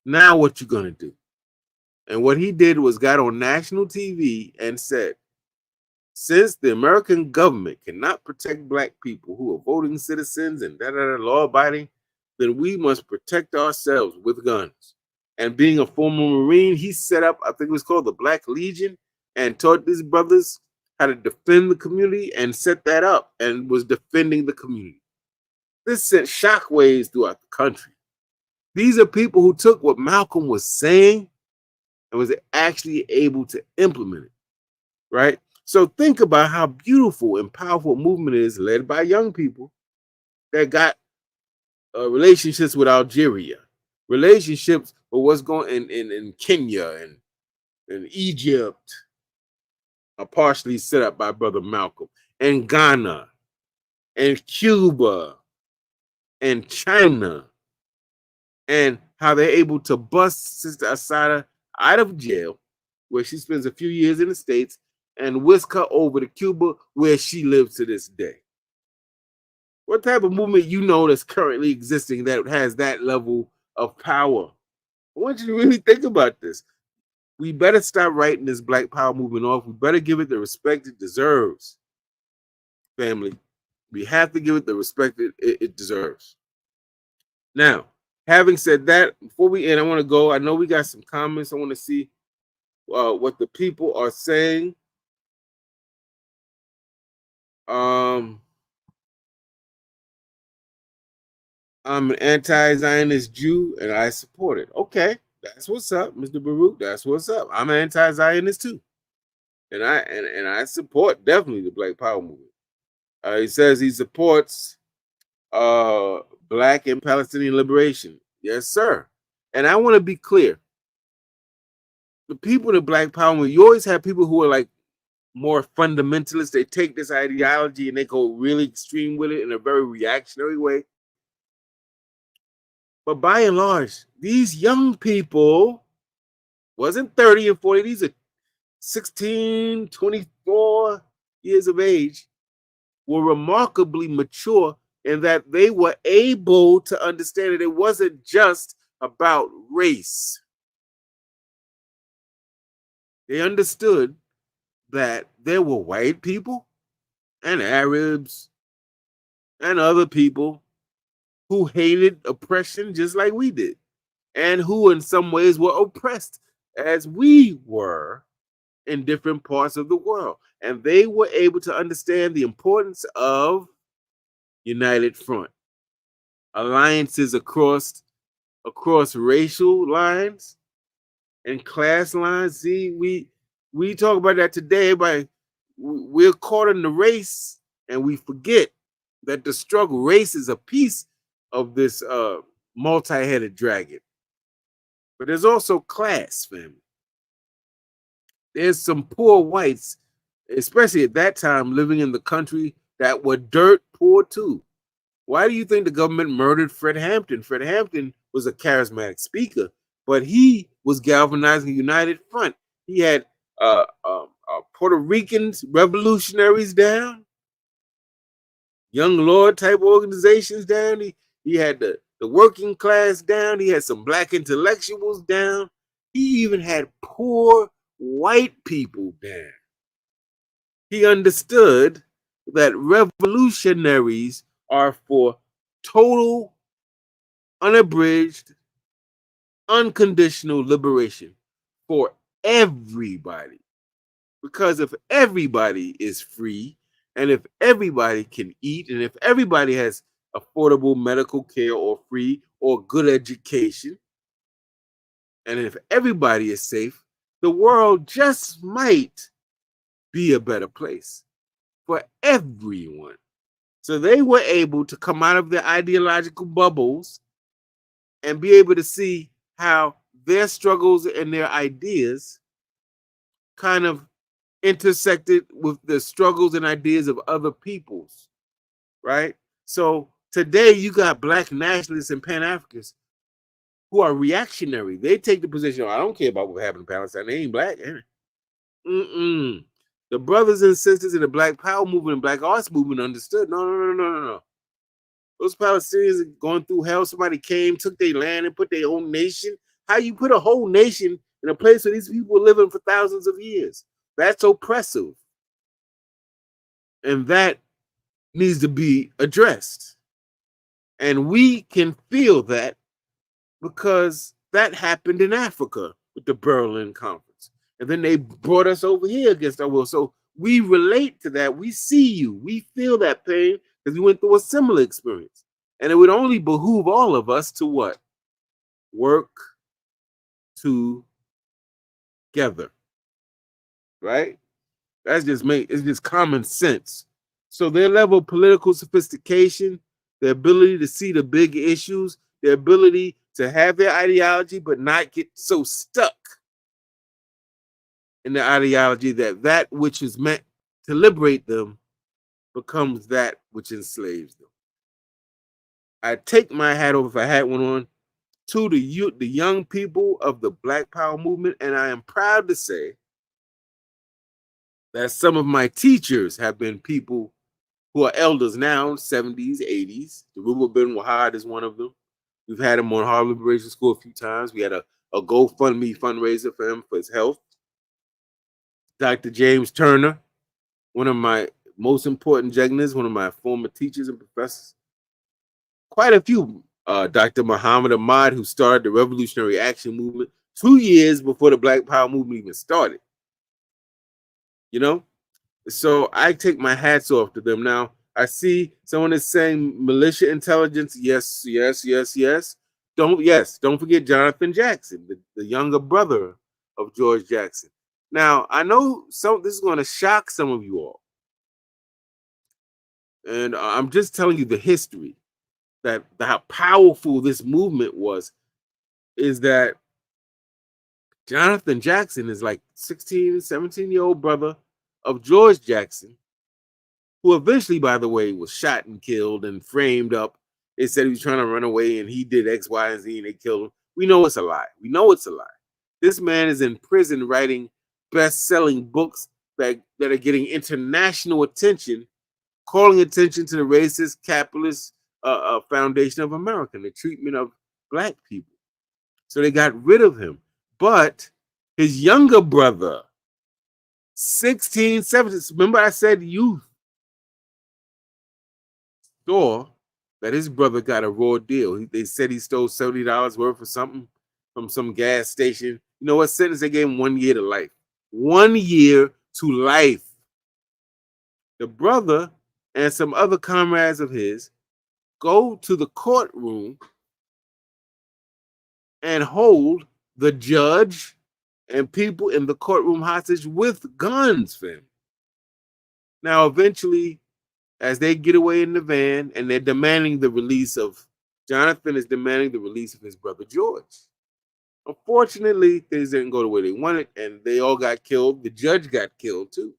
Now what you gonna do? And what he did was got on national TV and said, since the American government cannot protect Black people who are voting citizens and law abiding, then we must protect ourselves with guns. And being a former Marine, he set up, I think it was called the Black Legion, and taught these brothers how to defend the community and set that up and was defending the community. This sent shockwaves throughout the country. These are people who took what Malcolm was saying and was actually able to implement it, right? So think about how beautiful and powerful a movement is led by young people that got relationships with Algeria, relationships with what's going in Kenya and Egypt, are partially set up by Brother Malcolm, and Ghana, and Cuba, and China, and how they're able to bust Sister Asada out of jail, where she spends a few years in the States, and whisk her over to Cuba, where she lives to this day. What type of movement that's currently existing that has that level of power? I want you to really think about this. We better stop writing this Black Power movement off. We better give it the respect it deserves, family. We have to give it the respect it deserves. Now, having said that, before we end, I want to go. I know we got some comments. I want to see what the people are saying. I'm an anti-Zionist Jew and I support it. Okay, that's what's up, Mr. Baruch. That's what's up. I'm an anti-Zionist too, and I support definitely the Black Power movement. He says he supports Black and Palestinian liberation. Yes, sir. And I want to be clear. the people in the Black Power movement, you always have people who are like more fundamentalists. They take this ideology and they go really extreme with it in a very reactionary way. But by and large, these young people wasn't 30 and 40. These are 16, 24 years of age, were remarkably mature in that they were able to understand that it wasn't just about race. They understood that there were white people and Arabs and other people who hated oppression just like we did, and who in some ways were oppressed as we were in different parts of the world. And they were able to understand the importance of united front, alliances across racial lines and class lines. See, we talk about that today, but we're caught in the race and we forget that the struggle, race is a piece of this multi-headed dragon. But there's also class, family. There's some poor whites, especially at that time, living in the country that were dirt poor too. Why do you think the government murdered Fred Hampton? Fred Hampton was a charismatic speaker, but he was galvanizing a united front. He had Puerto Ricans, revolutionaries down, young lord type organizations down. He had the working class down. He had some black intellectuals down. He even had poor white people down. He understood that revolutionaries are for total, unabridged, unconditional liberation for everybody. Because if everybody is free, and if everybody can eat, and if everybody has affordable medical care or free or good education, and if everybody is safe, the world just might be a better place for everyone. So they were able to come out of their ideological bubbles and be able to see how their struggles and their ideas kind of intersected with the struggles and ideas of other peoples, right? So today you got black nationalists and Pan-Africans who are reactionary. They take the position, oh, I don't care about what happened in Palestine. They ain't black. Mm-mm. The brothers and sisters in the Black Power movement and Black Arts movement understood, no. Those Palestinians are going through hell. Somebody came, took their land, and put their own nation. How you put a whole nation in a place where these people were living for thousands of years? That's oppressive. And that needs to be addressed. And we can feel that because that happened in Africa with the Berlin Conference. And then they brought us over here against our will. So we relate to that. We see you. We feel that pain because we went through a similar experience. And it would only behoove all of us to what? Work together. Right? It's just common sense. So their level of political sophistication, their ability to see the big issues, their ability to have their ideology but not get so stuck in the ideology that which is meant to liberate them becomes that which enslaves them. I take my hat off, if I had one on, to the young people of the Black Power movement, and I am proud to say that some of my teachers have been people who are elders now, 70s, 80s. Daruba bin Wahad is one of them. We've had him on Harlem Liberation School a few times. We had a GoFundMe fundraiser for him for his health. Dr. James Turner, one of my most important jugglers, one of my former teachers and professors. Quite a few. Dr. Muhammad Ahmad, who started the Revolutionary Action Movement 2 years before the Black Power movement even started. You know? So I take my hats off to them. Now, I see someone is saying militia intelligence. Yes. Don't forget Jonathan Jackson, the younger brother of George Jackson. Now, I know this is going to shock some of you all. And I'm just telling you the history, that how powerful this movement was, is that Jonathan Jackson is like 16, 17-year-old brother of George Jackson, who eventually, by the way, was shot and killed and framed up. They said he was trying to run away and he did X, Y, and Z and they killed him. We know it's a lie. We know it's a lie. This man is in prison writing best-selling books that are getting international attention, calling attention to the racist, capitalist foundation of America and the treatment of black people. So they got rid of him. But his younger brother, 16, 17, remember I said youth, saw that his brother got a raw deal. They said he stole $70 worth of something from some gas station. You know what sentence they gave him? 1 year to life. 1 year to life. The brother and some other comrades of his go to the courtroom and hold the judge and people in the courtroom hostage with guns, fam. Now, eventually, as they get away in the van and they're demanding the release of, Jonathan is demanding the release of his brother George. Unfortunately, things didn't go the way they wanted and they all got killed. The judge got killed too.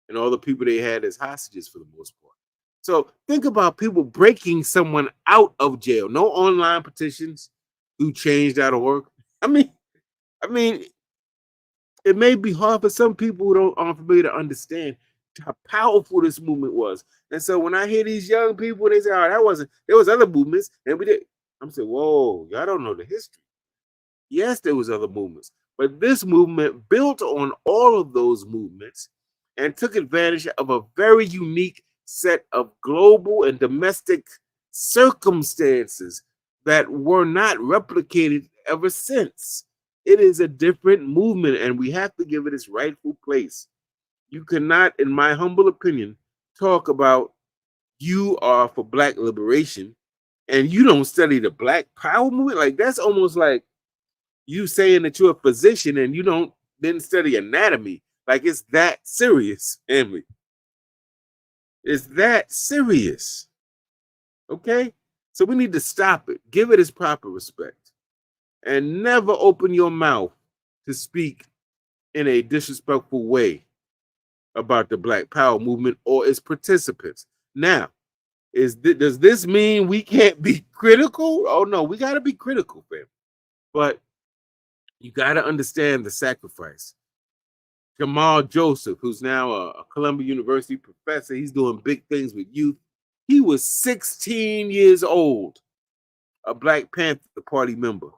And all the people they had as hostages for the most part. So think about people breaking someone out of jail. No online petitions through change.org. I mean, it may be hard for some people who aren't familiar to understand how powerful this movement was. And so when I hear these young people, they say, "Oh, that wasn't." There was other movements, and we did. I'm saying, "Whoa, y'all don't know the history." Yes, there was other movements, but this movement built on all of those movements and took advantage of a very unique set of global and domestic circumstances that were not replicated ever since. It is a different movement, and we have to give it its rightful place. You cannot, in my humble opinion, talk about you are for Black liberation and you don't study the Black Power movement. Like that's almost like you saying that you're a physician and you didn't study anatomy. Like it's that serious, family. It's that serious. Okay? So we need to stop it. Give it its proper respect. And never open your mouth to speak in a disrespectful way about the Black Power movement or its participants. Now, does this mean we can't be critical? Oh no, we got to be critical, fam. But you got to understand the sacrifice. Jamal Joseph, who's now a Columbia University professor, he's doing big things with youth. He was 16 years old, a Black Panther Party member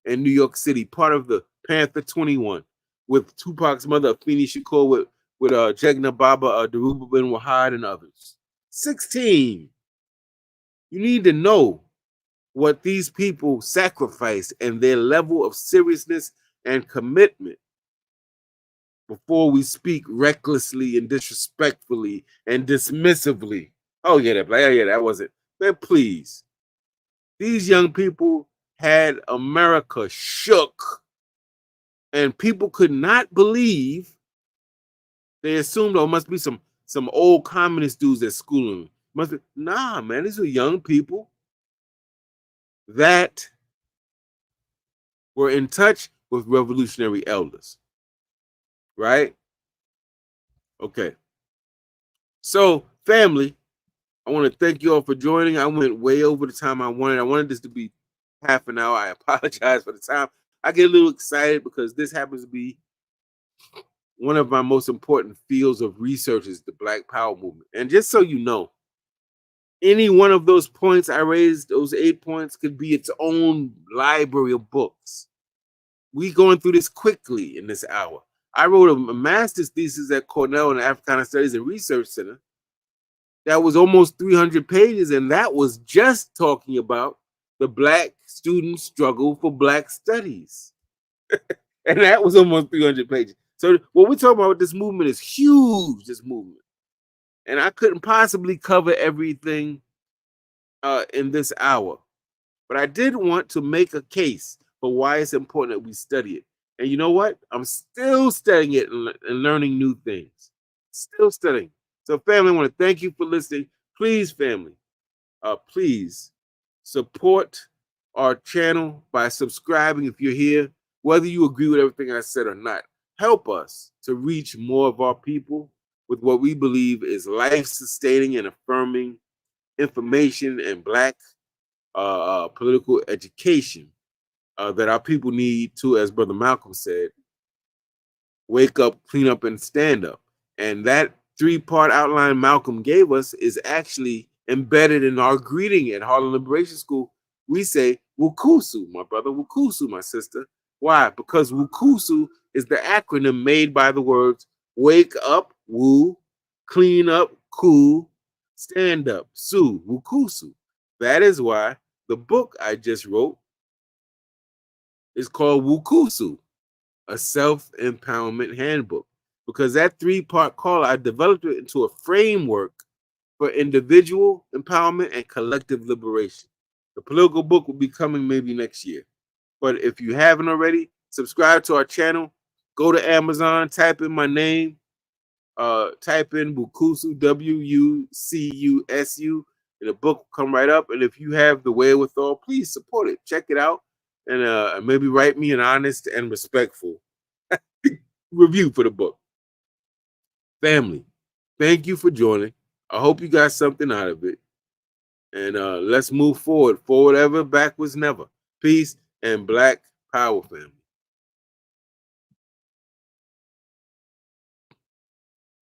in New York City, part of the Panther 21, with Tupac's mother, Afeni Shakur, with Jegna Baba, Daruba bin Wahad, and others. 16. You need to know what these people sacrificed and their level of seriousness and commitment before we speak recklessly and disrespectfully and dismissively. Oh yeah, that wasn't. But please, these young people had America shook, and people could not believe. They assumed, oh, must be some old communist dudes at school. Must be nah, man. These are young people that were in touch with revolutionary elders, right? Okay. So, family, I want to thank you all for joining. I went way over the time I wanted. I wanted this to be half an hour. I apologize for the time. I get a little excited because this happens to be one of my most important fields of research is the Black Power movement. And just so you know, any one of those points I raised, those 8 points, could be its own library of books. We going through this quickly in this hour. I wrote a master's thesis at Cornell in the Africana Studies and Research Center that was almost 300 pages, and that was just talking about the Black student struggle for Black studies. And that was almost 300 pages. So what we're talking about with this movement is huge, this movement. And I couldn't possibly cover everything in this hour. But I did want to make a case for why it's important that we study it. And you know what? I'm still studying it and learning new things. Still studying. So family, I want to thank you for listening. Please, family, please support our channel by subscribing if you're here. whether you agree with everything I said or not, help us to reach more of our people with what we believe is life-sustaining and affirming information and Black political education that our people need to, as Brother Malcolm said, wake up, clean up, and stand up. And that three-part outline Malcolm gave us is actually embedded in our greeting at Harlem Liberation School. We say Wukusu, my brother, Wukusu, my sister. Why? Because Wukusu is the acronym made by the words wake up, Wu, clean up, Ku, stand up, Su, Wukusu. That is why the book I just wrote is called Wukusu, a self-empowerment handbook, because that three-part call, I developed it into a framework for individual empowerment and collective liberation. The political book will be coming maybe next year. But if you haven't already, subscribe to our channel, go to Amazon, type in my name, type in Wukusu, Wucusu, and the book will come right up. And if you have the wherewithal, please support it. Check it out, and maybe write me an honest and respectful review for the book. Family, thank you for joining. I hope you got something out of it. And let's move forward. Forward ever, backwards never. Peace and Black power, family.